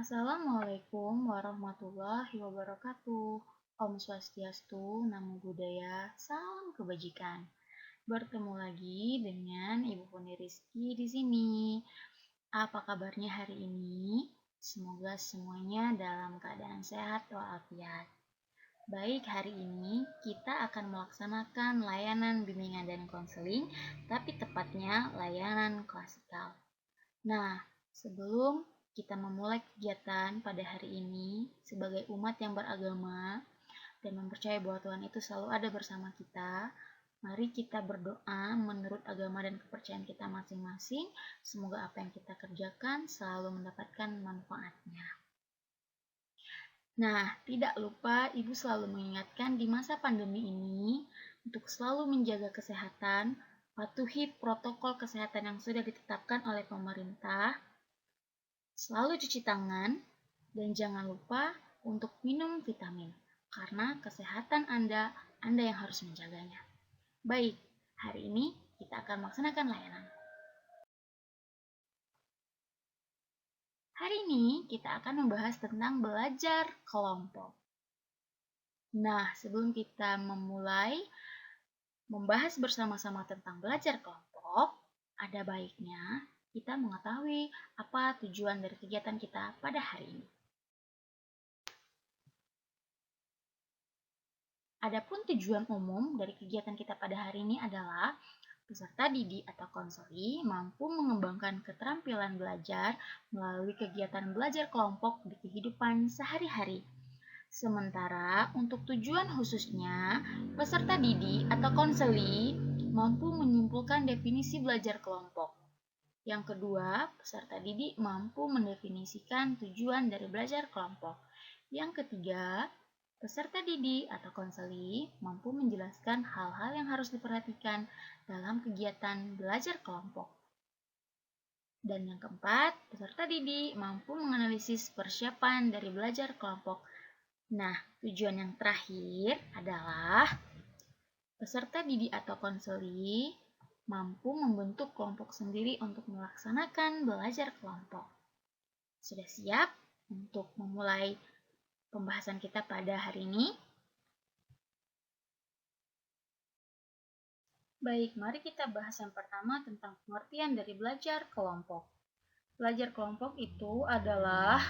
Assalamualaikum warahmatullahi wabarakatuh. Om Swastiastu, Namo Buddhaya, salam kebajikan. Bertemu lagi dengan Ibu Puni Rizky di sini. Apa kabarnya hari ini? Semoga semuanya dalam keadaan sehat walafiat. Baik, hari ini kita akan melaksanakan layanan bimbingan dan konseling, tapi tepatnya layanan klasikal. Nah, sebelum kita memulai kegiatan pada hari ini sebagai umat yang beragama dan mempercayai bahwa Tuhan itu selalu ada bersama kita, mari kita berdoa menurut agama dan kepercayaan kita masing-masing. Semoga apa yang kita kerjakan selalu mendapatkan manfaatnya. Nah, tidak lupa Ibu selalu mengingatkan di masa pandemi ini untuk selalu menjaga kesehatan, patuhi protokol kesehatan yang sudah ditetapkan oleh pemerintah, selalu cuci tangan, dan jangan lupa untuk minum vitamin, karena kesehatan Anda yang harus menjaganya. Baik, hari ini kita akan melaksanakan layanan. Hari ini kita akan membahas tentang belajar kelompok. Nah, sebelum kita memulai membahas bersama-sama tentang belajar kelompok, ada baiknya kita mengetahui apa tujuan dari kegiatan kita pada hari ini. Adapun tujuan umum dari kegiatan kita pada hari ini adalah peserta didik atau konseli mampu mengembangkan keterampilan belajar melalui kegiatan belajar kelompok di kehidupan sehari-hari. Sementara untuk tujuan khususnya, peserta didik atau konseli mampu menyimpulkan definisi belajar kelompok. Yang kedua, peserta didik mampu mendefinisikan tujuan dari belajar kelompok. Yang ketiga, peserta didik atau konseli mampu menjelaskan hal-hal yang harus diperhatikan dalam kegiatan belajar kelompok. Dan yang keempat, peserta didik mampu menganalisis persiapan dari belajar kelompok. Nah, tujuan yang terakhir adalah peserta didik atau konseli mampu membentuk kelompok sendiri untuk melaksanakan belajar kelompok. Sudah siap untuk memulai pembahasan kita pada hari ini? Baik, mari kita bahas yang pertama tentang pengertian dari belajar kelompok. Belajar kelompok itu adalah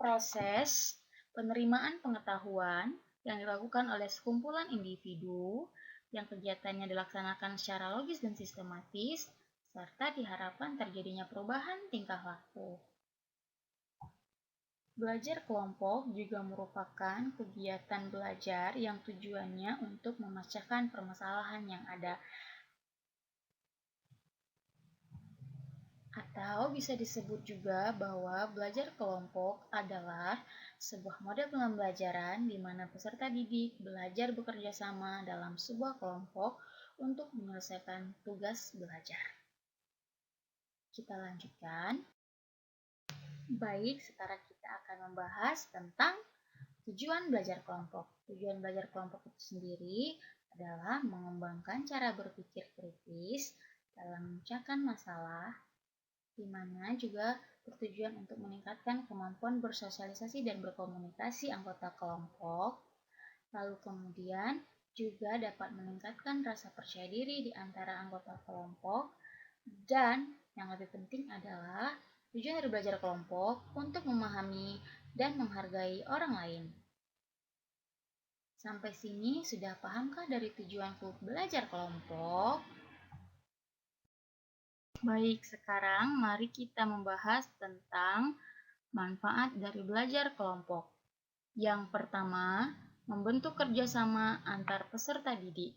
proses penerimaan pengetahuan yang dilakukan oleh sekumpulan individu yang kegiatannya dilaksanakan secara logis dan sistematis, serta diharapkan terjadinya perubahan tingkah laku. Belajar kelompok juga merupakan kegiatan belajar yang tujuannya untuk memecahkan permasalahan yang ada. Atau bisa disebut juga bahwa belajar kelompok adalah sebuah model pembelajaran di mana peserta didik belajar bekerja sama dalam sebuah kelompok untuk menyelesaikan tugas belajar. Kita lanjutkan. Baik, sekarang kita akan membahas tentang tujuan belajar kelompok. Tujuan belajar kelompok itu sendiri adalah mengembangkan cara berpikir kritis dalam memecahkan masalah, di mana juga bertujuan untuk meningkatkan kemampuan bersosialisasi dan berkomunikasi anggota kelompok. Lalu kemudian juga dapat meningkatkan rasa percaya diri di antara anggota kelompok. Dan yang lebih penting adalah tujuan dari belajar kelompok untuk memahami dan menghargai orang lain. Sampai sini sudah pahamkah dari tujuan belajar kelompok? Baik, sekarang mari kita membahas tentang manfaat dari belajar kelompok. Yang pertama, membentuk kerjasama antar peserta didik.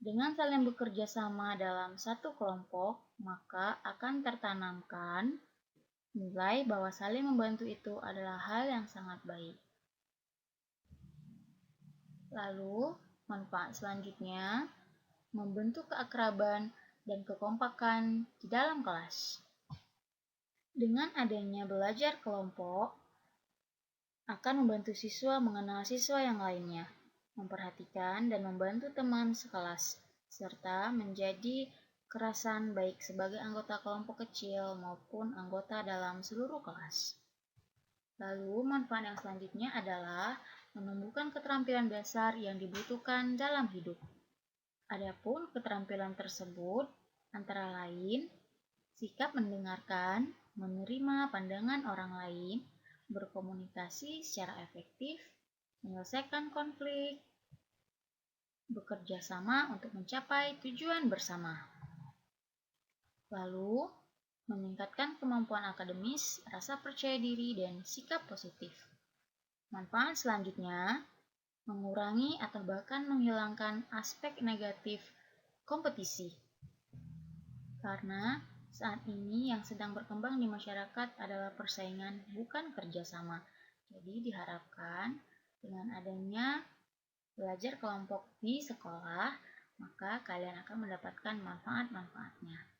Dengan saling bekerja sama dalam satu kelompok, maka akan tertanamkan nilai bahwa saling membantu itu adalah hal yang sangat baik. Lalu, manfaat selanjutnya, membentuk keakraban dan kekompakan di dalam kelas. Dengan adanya belajar kelompok, akan membantu siswa mengenal siswa yang lainnya, memperhatikan dan membantu teman sekelas, serta menjadi kekerasan baik sebagai anggota kelompok kecil maupun anggota dalam seluruh kelas. Lalu, manfaat yang selanjutnya adalah menumbuhkan keterampilan dasar yang dibutuhkan dalam hidup. Adapun keterampilan tersebut antara lain sikap mendengarkan, menerima pandangan orang lain, berkomunikasi secara efektif, menyelesaikan konflik, bekerja sama untuk mencapai tujuan bersama. Lalu, meningkatkan kemampuan akademis, rasa percaya diri, dan sikap positif. Manfaat selanjutnya, mengurangi atau bahkan menghilangkan aspek negatif kompetisi. Karena saat ini yang sedang berkembang di masyarakat adalah persaingan, bukan kerjasama. Jadi diharapkan dengan adanya belajar kelompok di sekolah, maka kalian akan mendapatkan manfaat-manfaatnya.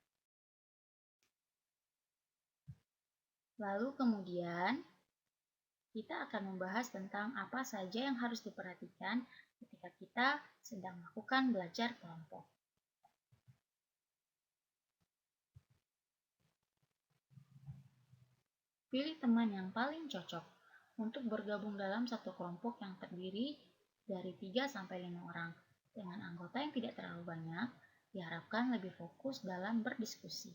Lalu kemudian, kita akan membahas tentang apa saja yang harus diperhatikan ketika kita sedang melakukan belajar kelompok. Pilih teman yang paling cocok untuk bergabung dalam satu kelompok yang terdiri dari 3-5 orang. Dengan anggota yang tidak terlalu banyak, diharapkan lebih fokus dalam berdiskusi.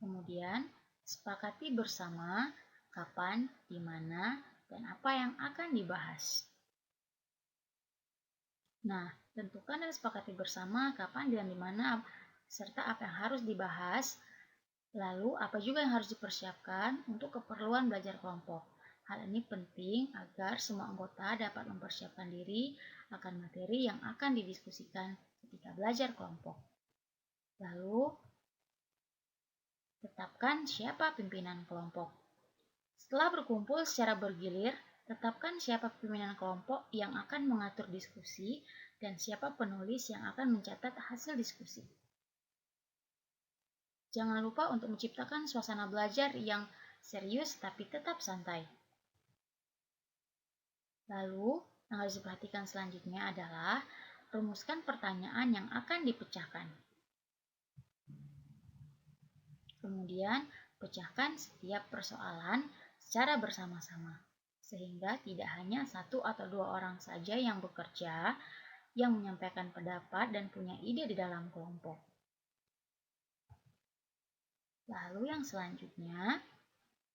Kemudian, sepakati bersama kapan, di mana, dan apa yang akan dibahas. Nah, tentukan dan sepakati bersama kapan dan di mana, serta apa yang harus dibahas. Lalu, apa juga yang harus dipersiapkan untuk keperluan belajar kelompok. Hal ini penting agar semua anggota dapat mempersiapkan diri akan materi yang akan didiskusikan ketika belajar kelompok. Lalu, tetapkan siapa pimpinan kelompok. Setelah berkumpul secara bergilir, tetapkan siapa pimpinan kelompok yang akan mengatur diskusi dan siapa penulis yang akan mencatat hasil diskusi. Jangan lupa untuk menciptakan suasana belajar yang serius tapi tetap santai. Lalu, yang harus diperhatikan selanjutnya adalah rumuskan pertanyaan yang akan dipecahkan. Kemudian, pecahkan setiap persoalan secara bersama-sama, sehingga tidak hanya 1 atau 2 orang saja yang bekerja, yang menyampaikan pendapat dan punya ide di dalam kelompok. Lalu yang selanjutnya,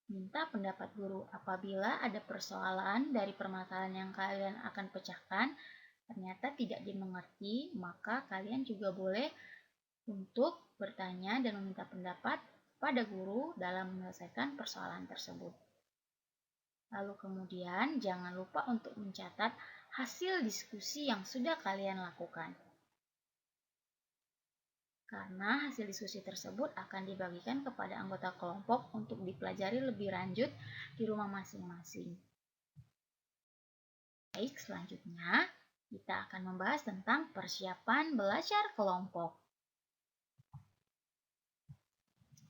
minta pendapat guru apabila ada persoalan dari permasalahan yang kalian akan pecahkan, ternyata tidak dimengerti, maka kalian juga boleh untuk bertanya dan meminta pendapat pada guru dalam menyelesaikan persoalan tersebut. Lalu kemudian jangan lupa untuk mencatat hasil diskusi yang sudah kalian lakukan. Karena hasil diskusi tersebut akan dibagikan kepada anggota kelompok untuk dipelajari lebih lanjut di rumah masing-masing. Baik, selanjutnya kita akan membahas tentang persiapan belajar kelompok.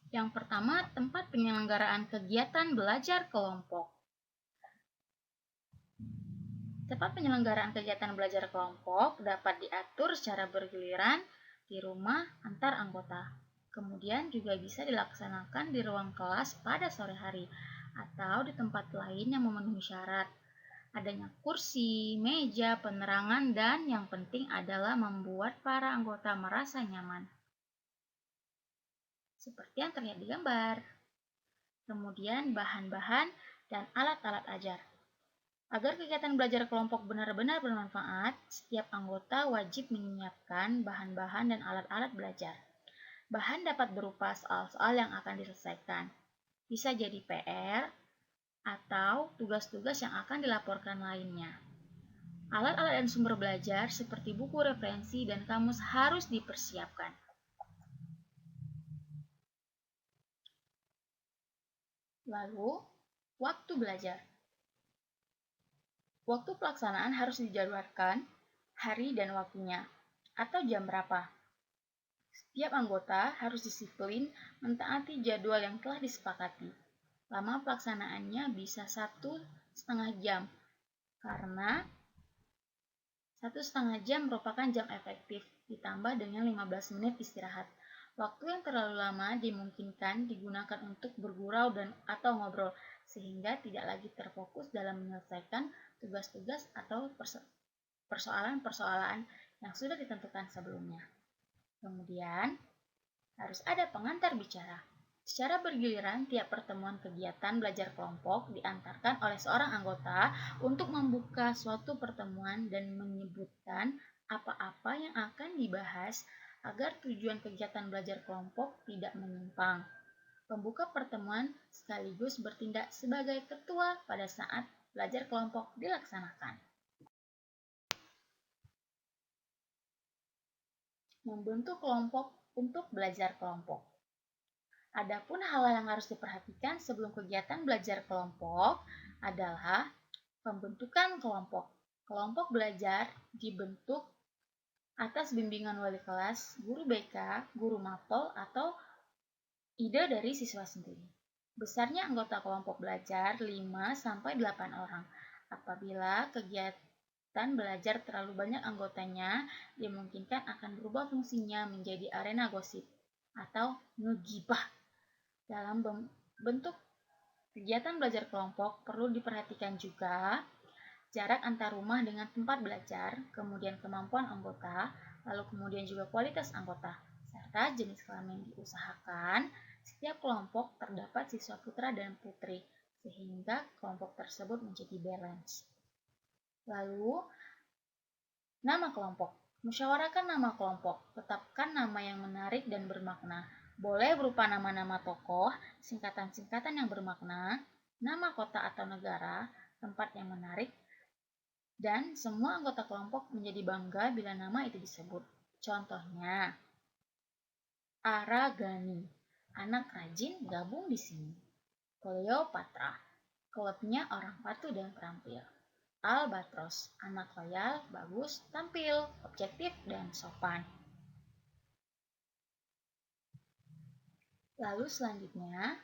Yang pertama, tempat penyelenggaraan kegiatan belajar kelompok. Tempat penyelenggaraan kegiatan belajar kelompok dapat diatur secara bergiliran di rumah antar anggota. Kemudian juga bisa dilaksanakan di ruang kelas pada sore hari atau di tempat lain yang memenuhi syarat. Adanya kursi, meja, penerangan, dan yang penting adalah membuat para anggota merasa nyaman. Seperti yang terlihat di gambar. Kemudian bahan-bahan dan alat-alat ajar. Agar kegiatan belajar kelompok benar-benar bermanfaat, setiap anggota wajib menyiapkan bahan-bahan dan alat-alat belajar. Bahan dapat berupa soal-soal yang akan diselesaikan. Bisa jadi PR atau tugas-tugas yang akan dilaporkan lainnya. Alat-alat dan sumber belajar seperti buku referensi dan kamus harus dipersiapkan. Lalu, waktu belajar. Waktu pelaksanaan harus dijadwalkan hari dan waktunya, atau jam berapa. Setiap anggota harus disiplin mentaati jadwal yang telah disepakati. Lama pelaksanaannya bisa 1,5 jam, karena 1,5 jam merupakan jam efektif ditambah dengan 15 menit istirahat. Waktu yang terlalu lama dimungkinkan digunakan untuk bergurau dan atau ngobrol, sehingga tidak lagi terfokus dalam menyelesaikan tugas-tugas atau persoalan-persoalan yang sudah ditentukan sebelumnya. Kemudian, harus ada pengantar bicara. Secara bergiliran, tiap pertemuan kegiatan belajar kelompok diantarkan oleh seorang anggota untuk membuka suatu pertemuan dan menyebutkan apa-apa yang akan dibahas agar tujuan kegiatan belajar kelompok tidak menyimpang. Pembuka pertemuan sekaligus bertindak sebagai ketua pada saat belajar kelompok dilaksanakan. Membentuk kelompok untuk belajar kelompok. Adapun hal yang harus diperhatikan sebelum kegiatan belajar kelompok adalah pembentukan kelompok. Kelompok belajar dibentuk atas bimbingan wali kelas, guru BK, guru mapel, atau ide dari siswa sendiri. Besarnya anggota kelompok belajar 5-8 orang. Apabila kegiatan belajar terlalu banyak anggotanya, dimungkinkan akan berubah fungsinya menjadi arena gosip atau ngegibah. Dalam bentuk kegiatan belajar kelompok perlu diperhatikan juga jarak antar rumah dengan tempat belajar, kemudian kemampuan anggota, lalu kemudian juga kualitas anggota, serta jenis kelamin diusahakan. Setiap kelompok terdapat siswa putra dan putri, sehingga kelompok tersebut menjadi balance. Lalu, nama kelompok. Musyawarahkan nama kelompok, tetapkan nama yang menarik dan bermakna. Boleh berupa nama-nama tokoh, singkatan-singkatan yang bermakna, nama kota atau negara, tempat yang menarik, dan semua anggota kelompok menjadi bangga bila nama itu disebut. Contohnya, Aragani, anak rajin gabung di sini. Cleopatra, klubnya orang patuh dan terampil. Albatros, anak loyal, bagus, tampil, objektif, dan sopan. Lalu selanjutnya,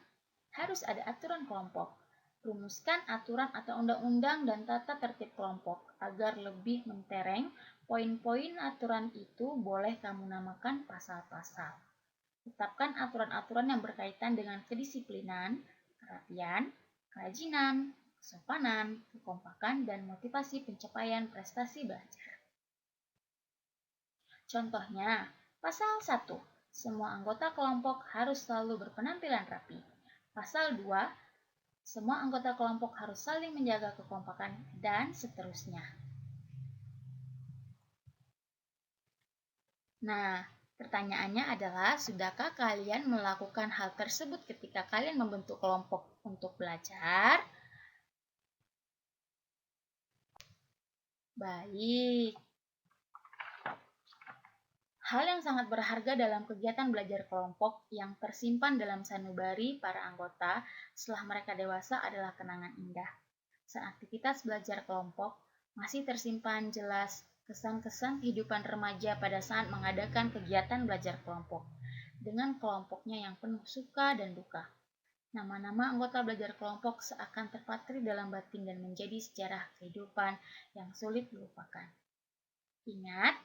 harus ada aturan kelompok. Rumuskan aturan atau undang-undang dan tata tertib kelompok agar lebih mentereng. Poin-poin aturan itu boleh kamu namakan pasal-pasal. Tetapkan aturan-aturan yang berkaitan dengan kedisiplinan, kerapian, kerajinan, kesopanan, kekompakan, dan motivasi pencapaian prestasi belajar. Contohnya, pasal 1. Semua anggota kelompok harus selalu berpenampilan rapi. Pasal 2. Semua anggota kelompok harus saling menjaga kekompakan, dan seterusnya. Nah, pertanyaannya adalah, sudahkah kalian melakukan hal tersebut ketika kalian membentuk kelompok untuk belajar? Baik. Hal yang sangat berharga dalam kegiatan belajar kelompok yang tersimpan dalam sanubari para anggota setelah mereka dewasa adalah kenangan indah. Saat aktivitas belajar kelompok, masih tersimpan jelas kesan-kesan kehidupan remaja pada saat mengadakan kegiatan belajar kelompok, dengan kelompoknya yang penuh suka dan duka. Nama-nama anggota belajar kelompok seakan terpatri dalam batin dan menjadi sejarah kehidupan yang sulit dilupakan. Ingat,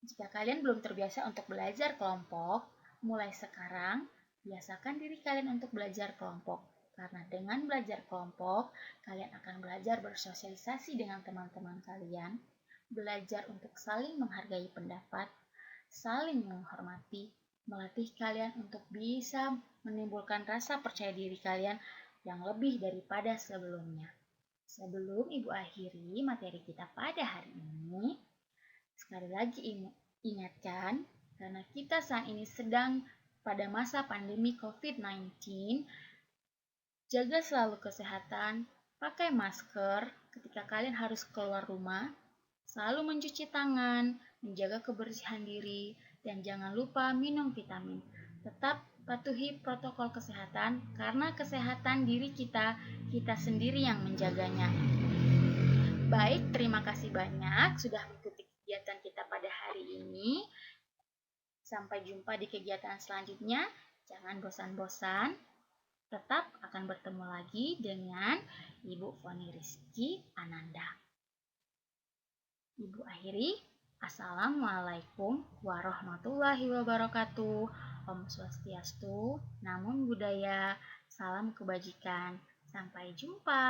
jika kalian belum terbiasa untuk belajar kelompok, mulai sekarang biasakan diri kalian untuk belajar kelompok. Karena dengan belajar kelompok, kalian akan belajar bersosialisasi dengan teman-teman kalian, belajar untuk saling menghargai pendapat, saling menghormati, melatih kalian untuk bisa menimbulkan rasa percaya diri kalian yang lebih daripada sebelumnya. Sebelum Ibu akhiri materi kita pada hari ini, sekali lagi ingatkan, karena kita saat ini sedang pada masa pandemi COVID-19, jaga selalu kesehatan, pakai masker ketika kalian harus keluar rumah, selalu mencuci tangan, menjaga kebersihan diri, dan jangan lupa minum vitamin. Tetap patuhi protokol kesehatan, karena kesehatan diri kita sendiri yang menjaganya. Baik, terima kasih banyak sudah mengikuti kegiatan kita pada hari ini. Sampai jumpa di kegiatan selanjutnya. Jangan bosan-bosan. Tetap akan bertemu lagi dengan Ibu Foni Rizky Ananda. Ibu akhiri. Assalamualaikum warahmatullahi wabarakatuh. Om Swastiastu, Namo Buddhaya, salam kebajikan. Sampai jumpa.